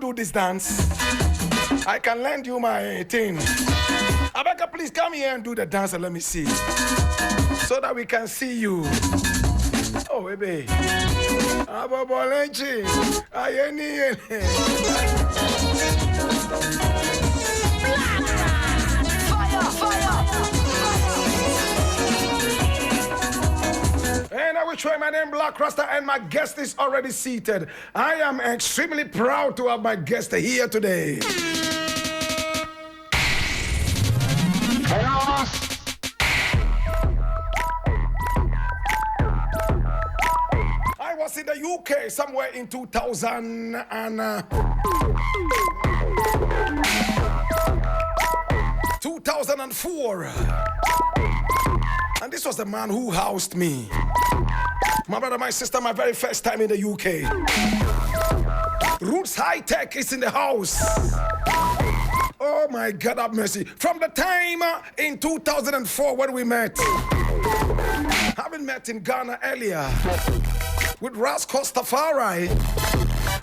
do this dance? I can lend you my thing. Abeka, please come here and do the dance and let me see. So that we can see you. Oh, baby. Abobolenchi. Ayeni. And I will try my name, Black Rasta, and my guest is already seated. I am extremely proud to have my guest here today. I was in the UK somewhere in 2004. And this was the man who housed me. My brother, my sister, my very first time in the UK. Roots Hitek is in the house. Oh my God, have mercy. From the time in 2004 when we met. Having met in Ghana earlier with Ras Costafari.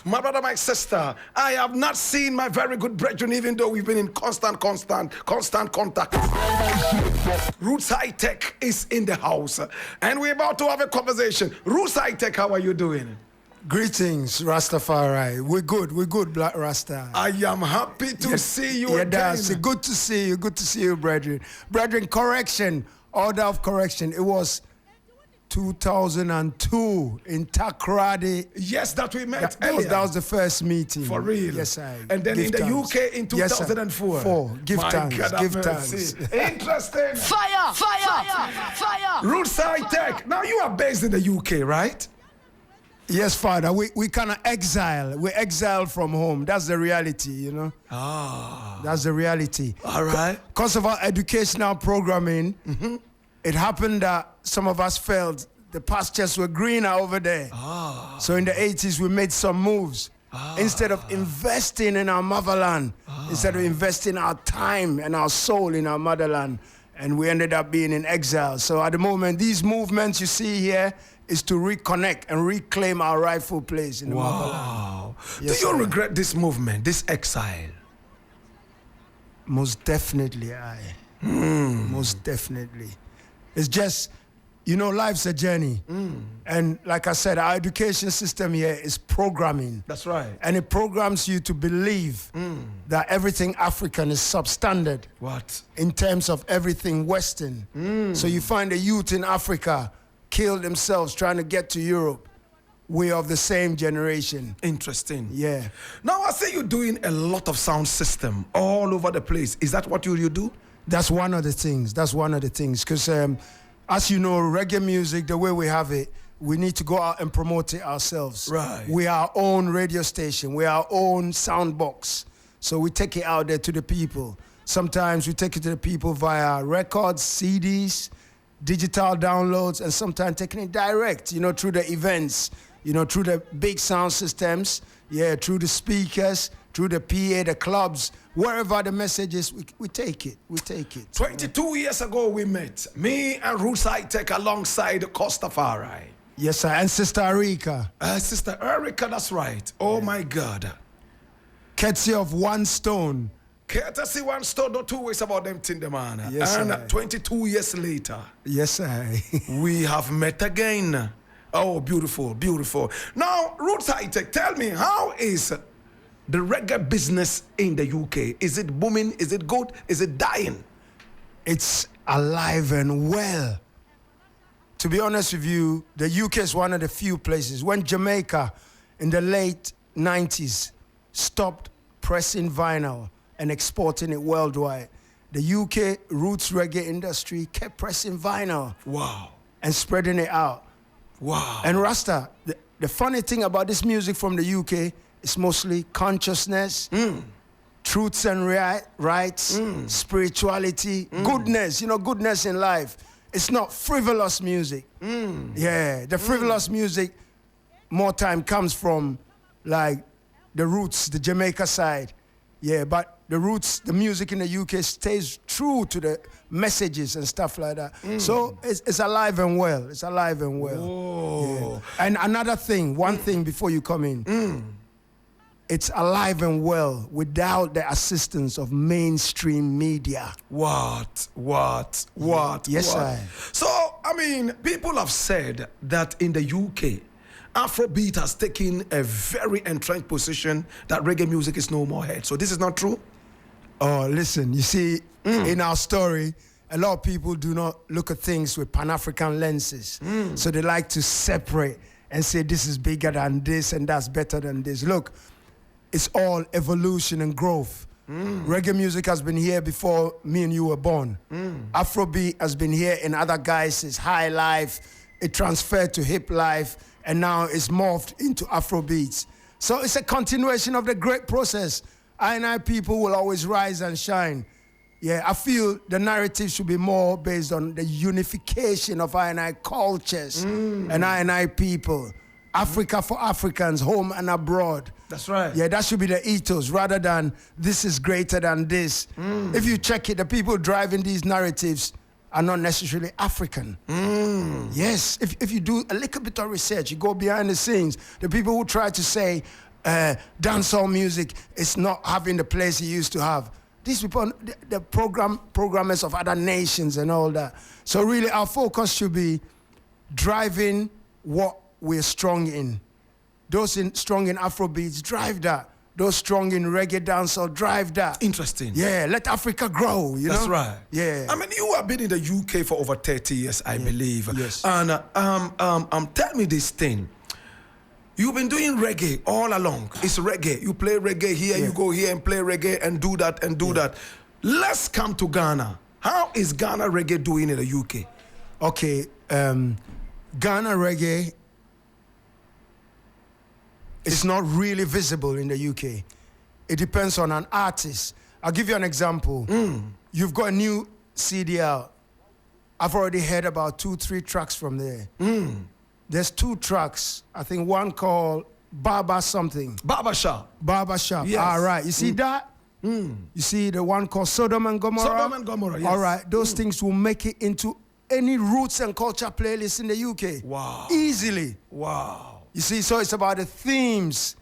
My brother, my sister, I have not seen my very good brethren, even though we've been in constant contact. Roots Hitek is in the house, and we're about to have a conversation. Roots Hitek, how are you doing? Greetings, Rastafari. We're good, Black Rasta. I am happy to see you again. That's good to see you, brethren. Brethren, correction, order of correction. It was 2002 in Takoradi. Yes, that we met. That was the first meeting. For real. Yes, I. And then in the UK in 2004. Yes, give thanks. Interesting. Fire! Roots Hitek. Now you are based in the UK, right? Yes, Father. We kind of exile. We exiled from home. That's the reality, you know. That's the reality. All right. Because of our educational programming, it happened that some of us felt the pastures were greener over there. So in the 80s, we made some moves. Instead of investing in our motherland, instead of investing our time and our soul in our motherland, and we ended up being in exile. So at the moment, these movements you see here is to reconnect and reclaim our rightful place in the motherland. Yes, do you regret this movement, this exile? Most definitely, Most definitely. It's just, you know, life's a journey. And like I said, our education system here is programming. That's right. And it programs you to believe that everything African is substandard. What? In terms of everything Western. So you find the youth in Africa kill themselves trying to get to Europe. We're of the same generation. Interesting. Yeah. Now I see you doing a lot of sound system all over the place. Is that what you do? That's one of the things. Because as you know, reggae music, the way we have it, we need to go out and promote it ourselves. Right. We are our own radio station. We are our own sound box. So we take it out there to the people. Sometimes we take it to the people via records, CDs, digital downloads, and sometimes taking it direct, you know, through the events, you know, through the big sound systems, through the speakers, through the PA, the clubs, wherever the message is, we take it. 22 years ago we met, me and Roots Hitek alongside Costafari. Yes, sir, and Sister Erika. Sister Erika, that's right. Oh my God. Courtesy of One Stone. Courtesy One Stone, no two ways about them thing, man. Yes, and sir. 22 years later. Yes, sir. We have met again. Oh, beautiful. Now, Roots Hitek, tell me, how is the reggae business in the UK? Is it booming? Is it good? Is it dying? It's alive and well. To be honest with you, the UK is one of the few places. When Jamaica in the late 90s stopped pressing vinyl and exporting it worldwide, the UK roots reggae industry kept pressing vinyl. Wow. And spreading it out. Wow. And Rasta, the funny thing about this music from the UK is mostly consciousness, truths and rights, spirituality, goodness, you know, goodness in life. It's not frivolous music. The frivolous music more time comes from like the roots, the Jamaica side. But the roots, the music in the UK stays true to the messages and stuff like that. So it's alive and well. It's alive and well. Oh. And another thing, one thing before you come in. it's alive and well without the assistance of mainstream media. What? Yes, what? I. So, I mean, people have said that in the UK, Afrobeat has taken a very entrenched position that reggae music is no more heard. So this is not true? Oh, listen, you see, in our story, a lot of people do not look at things with Pan-African lenses. So they like to separate and say this is bigger than this and that's better than this. Look, it's all evolution and growth. Reggae music has been here before me and you were born. Afrobeat has been here in other guises, high life, it transferred to hip life, and now it's morphed into Afrobeats. So it's a continuation of the great process. I people will always rise and shine. Yeah, I feel the narrative should be more based on the unification of I cultures and I people. Africa for Africans, home and abroad. That's right. Yeah, that should be the ethos rather than this is greater than this. If you check it, the people driving these narratives are not necessarily African. Yes, if you do a little bit of research, you go behind the scenes, the people who try to say dancehall music is not having the place it used to have. These people, the programmers of other nations and all that. So really our focus should be driving what we're strong in. Those strong in Afrobeats, drive that. Those strong in reggae dancehall, drive that. Interesting. Yeah, let Africa grow, you know? That's right. Yeah. I mean, you have been in the UK for over 30 years, I believe. Yes. And tell me this thing. You've been doing reggae all along. It's reggae. You play reggae here, you go here and play reggae and do that and do that. Let's come to Ghana. How is Ghana reggae doing in the UK? Okay, Ghana reggae is not really visible in the UK. It depends on an artist. I'll give you an example. You've got a new CD out. I've already heard about 2-3 tracks from there. There's 2 tracks. I think one called Baba something. Barbershop. Barbershop. Yes. All right. You see that? You see the one called Sodom and Gomorrah? Sodom and Gomorrah, yes. All right. Those things will make it into any roots and culture playlist in the UK. Wow. Easily. Wow. You see, so it's about the themes,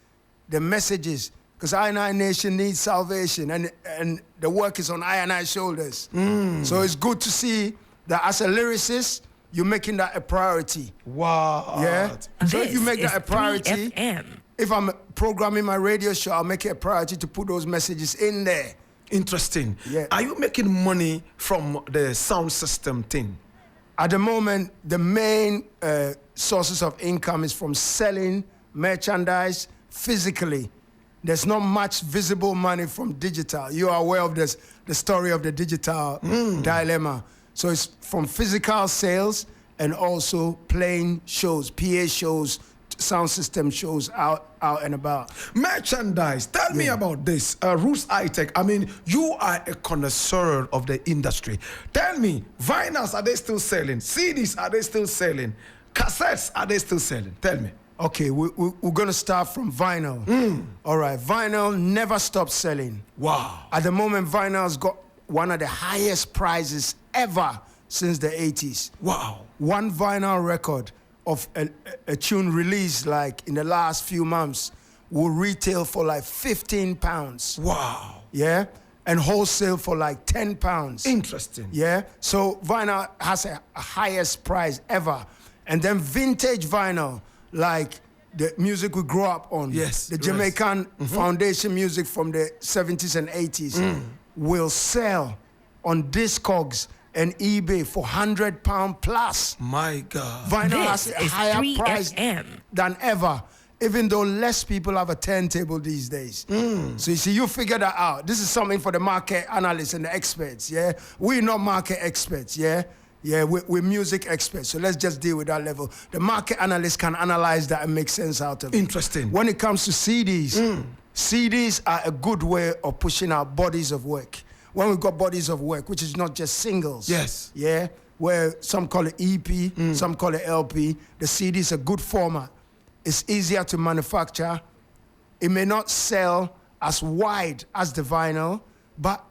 the messages, because I Nation needs salvation, and the work is on I shoulders. So it's good to see that as a lyricist, you're making that a priority. Wow. Yeah? So if you make that a priority, 3FM. if I'm programming my radio show, I'll make it a priority to put those messages in there. Interesting. Yeah. Are you making money from the sound system thing? At the moment, the main sources of income is from selling merchandise physically. There's not much visible money from digital. You are aware of this, the story of the digital dilemma. So it's from physical sales and also playing shows, PA shows, sound system shows out and about. Merchandise. Tell me about this. Roots Hitek. I mean, you are a connoisseur of the industry. Tell me, vinyls, are they still selling? CDs, are they still selling? Cassettes, are they still selling? Tell me. Okay, we're going to start from vinyl. All right, vinyl never stopped selling. Wow. At the moment, vinyl's got one of the highest prices ever since the 80s. Wow. One vinyl record of a tune released like in the last few months will retail for like £15. Wow. Yeah? And wholesale for like £10. Interesting. Yeah? So vinyl has a highest price ever. And then vintage vinyl, like the music we grew up on. Yes. The Jamaican foundation music from the 70s and 80s will sell on Discogs and eBay for £100 plus. My God. Vinyl This has a is higher 3FM. price than ever, even though less people have a turntable these days. So you see, you figure that out. This is something for the market analysts and the experts, yeah? We're not market experts, yeah? Yeah, we're music experts, so let's just deal with that level. The market analysts can analyze that and make sense out of it. Interesting. When it comes to CDs, CDs are a good way of pushing out bodies of work. When we've got bodies of work, which is not just singles. Yes. Yeah, where some call it EP, some call it LP. The CD is a good format. It's easier to manufacture. It may not sell as wide as the vinyl, but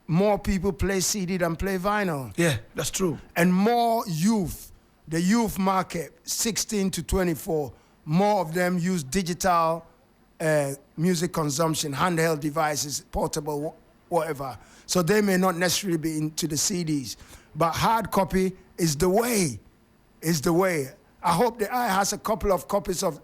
more people play CD than play vinyl. Yeah, that's true. And more youth, the youth market, 16 to 24, more of them use digital music consumption, handheld devices, portable, whatever. So they may not necessarily be into the CDs. But hard copy is the way. Is the way. I hope the eye has a couple of copies of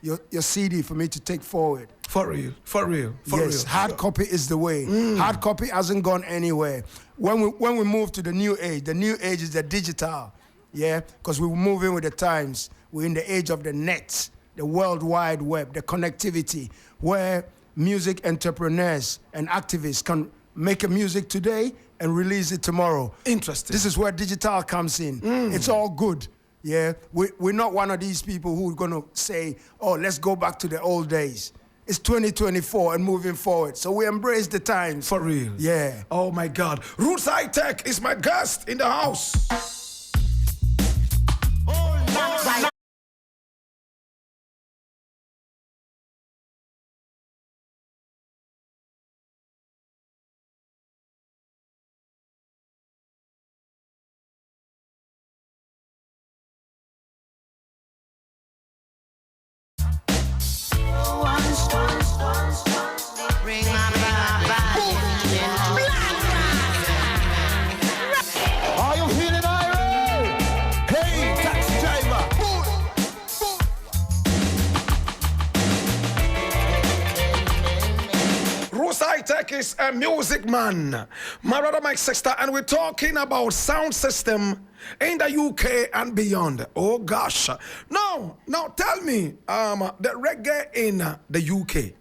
your CD for me to take forward. For real, for real, for yes, real. hard copy is the way. Hard copy hasn't gone anywhere. When we move to the new age is the digital, yeah, because we're moving with the times. We're in the age of the net, the World Wide Web, the connectivity, where music entrepreneurs and activists can make a music today and release it tomorrow. Interesting. This is where digital comes in. It's all good. Yeah, we're not one of these people who are going to say, oh, let's go back to the old days. It's 2024 and moving forward. So we embrace the times. For real. Yeah. Oh my God. Roots Hitek is my guest in the house. Are you feeling irate? Hey, taxi driver. Roots Hitek is a music man. My brother, my sister, and we're talking about sound system in the UK and beyond. Oh gosh. Now tell me, the reggae in the UK,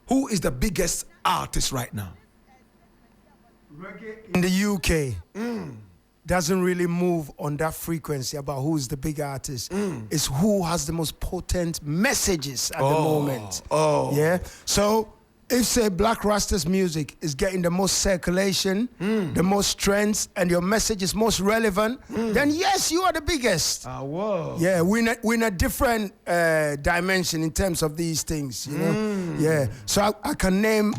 who is the biggest artist right now? In the UK, doesn't really move on that frequency about who's the big artist. It's who has the most potent messages at the moment. Oh. Yeah. So if say Black Rasta's music is getting the most circulation, the most trends, and your message is most relevant, then yes, you are the biggest. Whoa. Yeah, we're in a different dimension in terms of these things, you know? Yeah, so I can name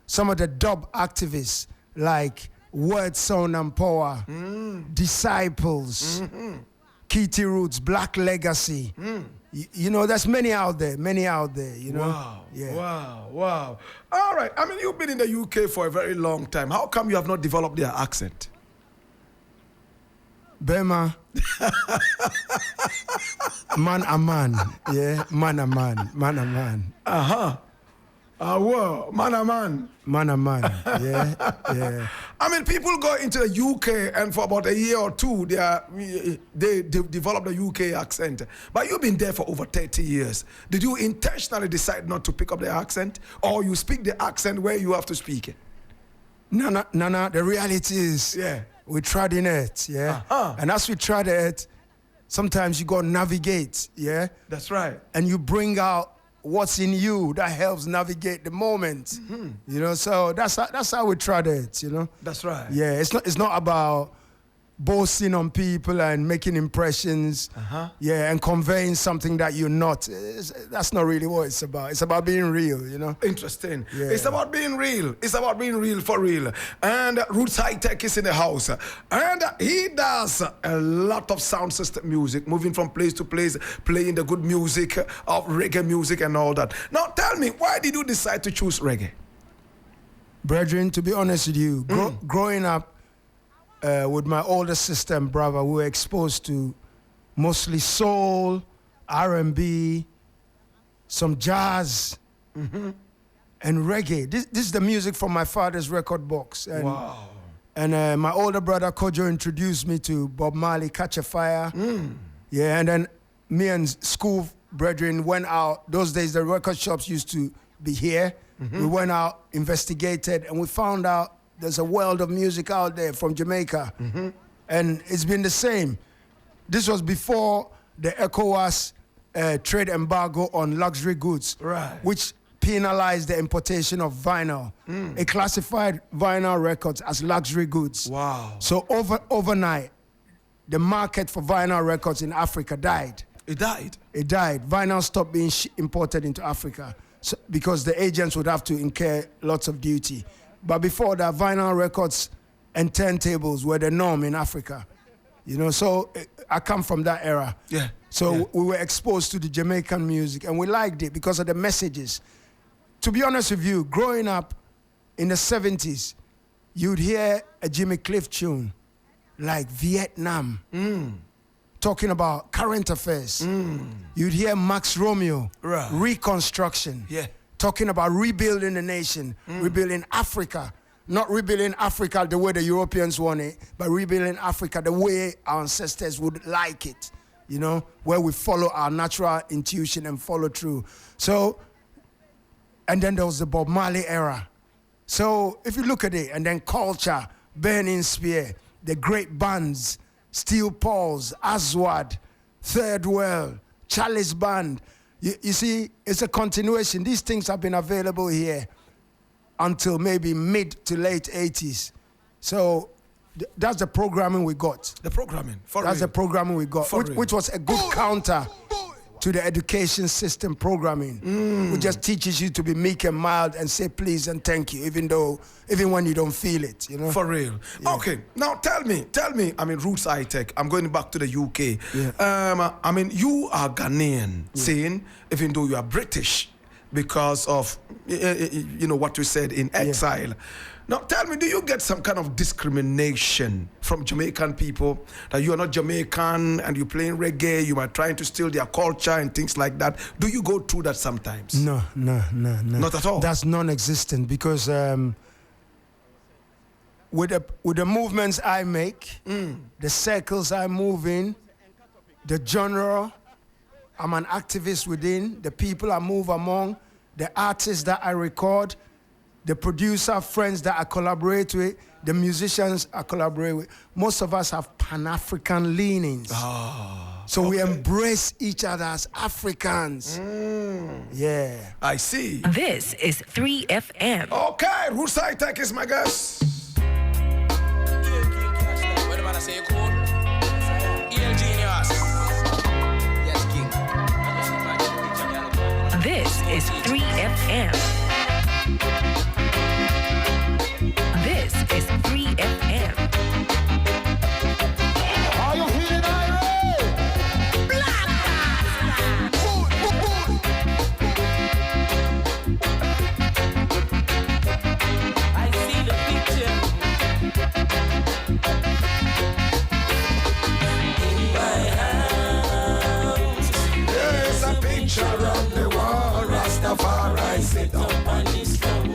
some of the dub activists like Word, Sound and Power, Disciples, Kitty Roots, Black Legacy. You know, there's many out there, you know? Wow. Yeah. Wow. All right. I mean, you've been in the UK for a very long time. How come you have not developed their accent? Bema. Man a man. Yeah, man a man. Man a man. Whoa, man, Man a man. Yeah. I mean, people go into the UK and for about a year or two, they develop the UK accent. But you've been there for over 30 years. Did you intentionally decide not to pick up the accent? Or you speak the accent where you have to speak it? No. The reality is, we tried in it, and as we tried it, sometimes you go navigate, That's right. and you bring out what's in you that helps navigate the moment, you know. So that's how we tried it, you know. That's right. Yeah, it's not about boasting on people and making impressions, and conveying something that you're not. That's not really what it's about. It's about being real, you know. Interesting. Yeah. It's about being real. It's about being real for real. And Roots Hitek is in the house. And he does a lot of sound system music, moving from place to place, playing the good music of reggae music and all that. Now tell me, why did you decide to choose reggae? Brethren, to be honest with you, growing up with my older sister and brother, we were exposed to mostly soul, R&B, some jazz, and reggae. This is the music from my father's record box. And, Wow. And my older brother, Kojo, introduced me to Bob Marley, Catch a Fire. Yeah, and then me and school brethren went out. Those days, the record shops used to be here. We went out, investigated, and we found out there's a world of music out there from Jamaica. And it's been the same. This was before the ECOWAS trade embargo on luxury goods, Right. which penalized the importation of vinyl. It classified vinyl records as luxury goods. Wow. So overnight, the market for vinyl records in Africa died. It died. It died. Vinyl stopped being imported into Africa because the agents would have to incur lots of duty. But before that, vinyl records and turntables were the norm in Africa. You know, so I come from that era. Yeah. So we were exposed to the Jamaican music and we liked it because of the messages. To be honest with you, growing up in the 70s, you'd hear a Jimmy Cliff tune like Vietnam, talking about current affairs. You'd hear Max Romeo, Right. Reconstruction, talking about rebuilding the nation, rebuilding Africa. Not rebuilding Africa the way the Europeans want it, but rebuilding Africa the way our ancestors would like it, you know, where we follow our natural intuition and follow through. So, and then there was the Bob Marley era. So if you look at it, and then culture, Burning Spear, the great bands, Steel Pulse, Aswad, Third World, Chalice Band. You see, it's a continuation. These things have been available here until maybe mid to late 80s. So that's the programming we got. The programming. That's the programming we got, which was a good counter to the education system programming, which just teaches you to be meek and mild and say please and thank you, even when you don't feel it, you know? For real. Yeah. Okay, now tell me, I mean, Roots Hitek, I'm going back to the UK. Yeah. I mean, you are Ghanaian, saying, even though you are British, because of, you know, what you said in exile. Yeah. Now, tell me, do you get some kind of discrimination from Jamaican people that you are not Jamaican and you're playing reggae, you are trying to steal their culture and things like that? Do you go through that sometimes? No. Not at all? That's non-existent because with the movements I make, the circles I move in, the genre, I'm an activist within, the people I move among, the artists that I record, the producer friends that I collaborate with, the musicians I collaborate with. Most of us have Pan-African leanings. So we embrace each other as Africans. Yeah. I see. This is 3FM. Okay, Roots Hitek is my guest. This is 3FM. This is 3FM. Are you feeling irate? I see the picture in my house. There's a picture on the wall, Rastafari sit up on his throne.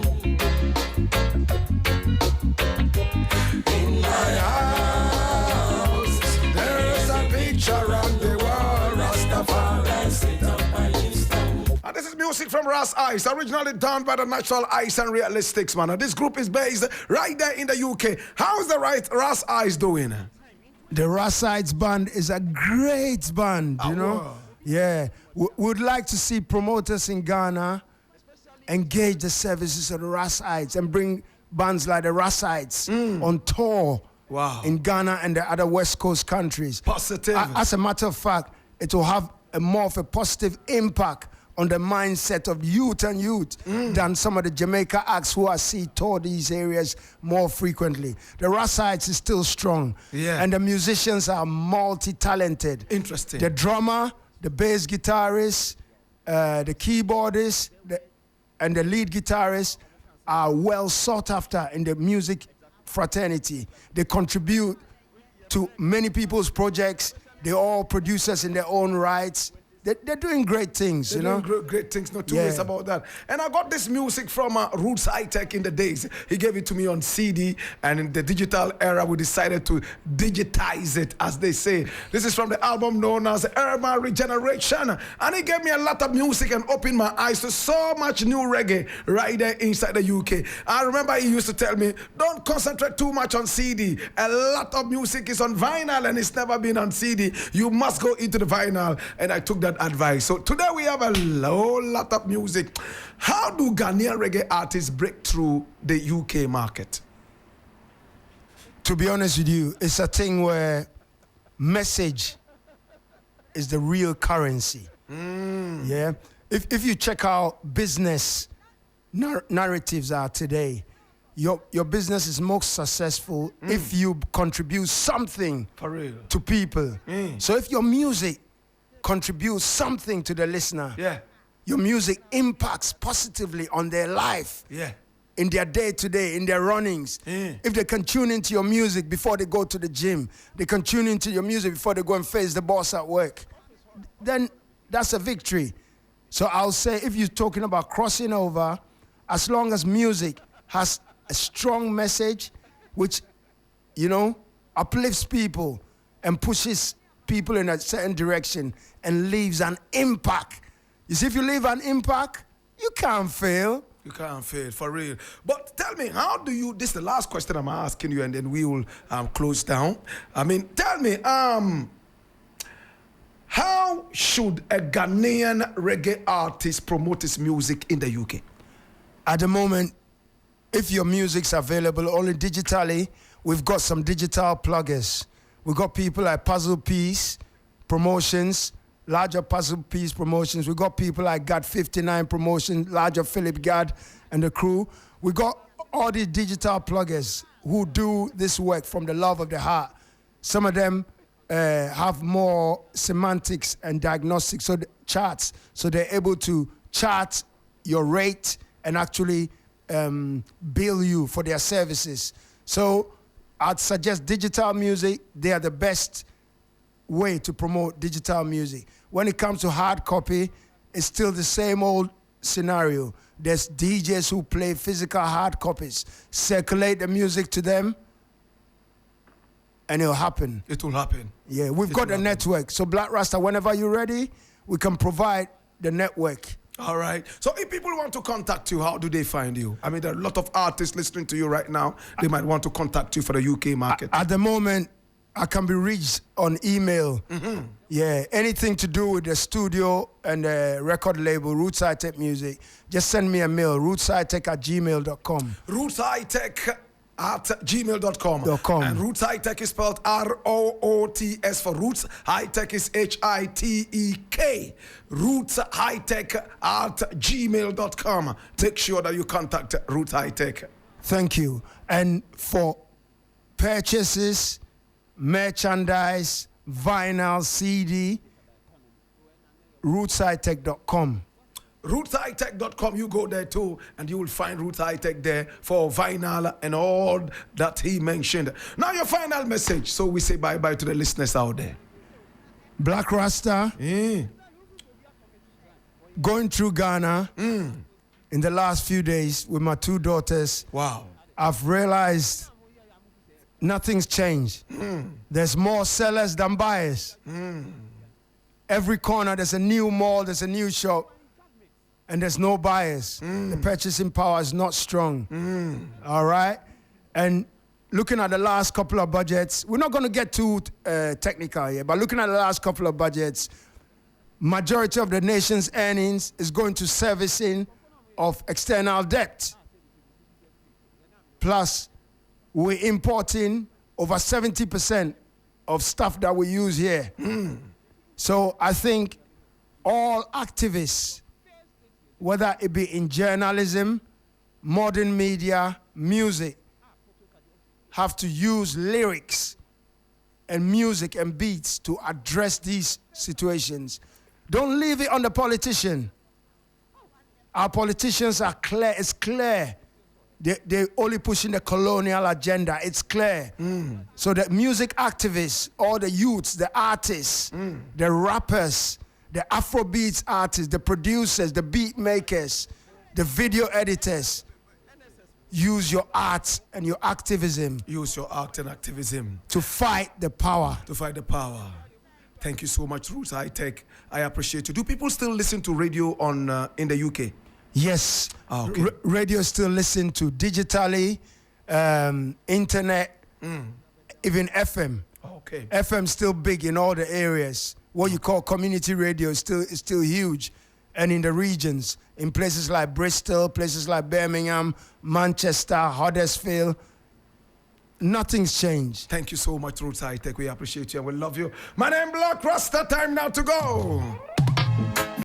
In my house, there's a picture on the wall, Rastafari sit up on his throne. And this is music from Ras Ice, originally done by the Natural Ice and Realistics, man. And this group is based right there in the UK. How's the Ras Ice doing? The Rasides band is a great band, you know? wow. Yeah. Would like to see promoters in Ghana engage the services of the Rasides and bring bands like the Rasides on tour in Ghana and the other West Coast countries. Positive. As a matter of fact, it will have more of a positive impact on the mindset of youth than some of the Jamaica acts who I see tour these areas more frequently. The Rasides is still strong. Yeah. And the musicians are multi-talented. Interesting. The drummer, the bass guitarist, the keyboardist, and the lead guitarist are well sought after in the music fraternity. They contribute to many people's projects. They're all producers in their own rights. They're doing great things, They're you know? doing great things, no two ways about that. And I got this music from Roots Hitek in the days. He gave it to me on CD, and in the digital era, we decided to digitize it, as they say. This is from the album known as Urban Regeneration. And he gave me a lot of music and opened my eyes to so much new reggae right there inside the UK. I remember he used to tell me, don't concentrate too much on CD. A lot of music is on vinyl, and it's never been on CD. You must go into the vinyl. And I took that advice. So today we have a whole lot of music. How do Ghanaian reggae artists break through the UK market? To be honest with you, it's a thing where message is the real currency. Yeah. If you check out business narratives are today, your business is most successful if you contribute something For real. to people. So if your music contributes something to the listener, Yeah. your music impacts positively on their life, Yeah. in their day-to-day, in their runnings. If they can tune into your music before they go to the gym, they can tune into your music before they go and face the boss at work, then that's a victory. So I'll say, if you're talking about crossing over, as long as music has a strong message which, uplifts people and pushes people in a certain direction and leaves an impact. You see, if you leave an impact, you can't fail. You can't fail, for real. But tell me, how do you, this is the last question I'm asking you, and then we will close down. I mean, tell me, how should a Ghanaian reggae artist promote his music in the UK? At the moment, if your music's available only digitally, we've got some digital pluggers. We've got people like Puzzle Piece Promotions, larger Puzzle Piece Promotions. We've got people like God 59 Promotions, larger Philip Gad and the crew. We got all these digital pluggers who do this work from the love of the heart. Some of them have more semantics and diagnostics, so charts, so they're able to chart your rate and actually bill you for their services. So I'd suggest digital music. They are the best way to promote digital music. When it comes to hard copy, it's still the same old scenario. There's DJs who play physical hard copies. Circulate the music to them, and it'll happen. It will happen. Yeah, we've got a network. So Black Rasta, whenever you're ready, we can provide the network. All right. So if people want to contact you, how do they find you? I mean, there are a lot of artists listening to you right now. They might want to contact you for the UK market. At the moment, I can be reached on email. Yeah, anything to do with the studio and the record label, Roots Hitek Music, just send me a mail, rootshitek@gmail.com. Roots Hitek at gmail.com. .com. And Roots Hitek is spelled ROOTS for Roots. Hitek is HITEK. Roots Hitek at gmail.com. Make sure that you contact Roots Hitek. Thank you. And for purchases, merchandise, vinyl, CD, rootshitek.com. Rootshitek.com, you go there too, and you will find Roots Hitek there for vinyl and all that he mentioned. Now your final message, so we say bye-bye to the listeners out there. Black Rasta, going through Ghana in the last few days with my two daughters. Wow. I've realized nothing's changed. There's more sellers than buyers. Every corner, there's a new mall, there's a new shop, and there's no buyers. The purchasing power is not strong. All right? And looking at the last couple of budgets, we're not going to get too technical here, but looking at the last couple of budgets, majority of the nation's earnings is going to servicing of external debt. Plus, we're importing over 70% of stuff that we use here. So I think all activists, whether it be in journalism, modern media, music, have to use lyrics and music and beats to address these situations. Don't leave it on the politician. Our politicians are clear. It's clear. They're only pushing the colonial agenda. It's clear. So the music activists, all the youths, the artists, the rappers, the Afrobeats artists, the producers, the beat makers, the video editors, use your art and your activism. Use your art and activism to fight the power. To fight the power. Thank you so much, Roots Hitek. I appreciate you. Do people still listen to radio on in the UK? Yes. Okay. Radio is still listened to digitally, internet, even FM. Okay. FM still big in all the areas. What you call community radio is still huge. And in the regions, in places like Bristol, places like Birmingham, Manchester, Huddersfield, nothing's changed. Thank you so much, Roots Hitek. We appreciate you and we love you. My name is Black Rasta. Time now to go.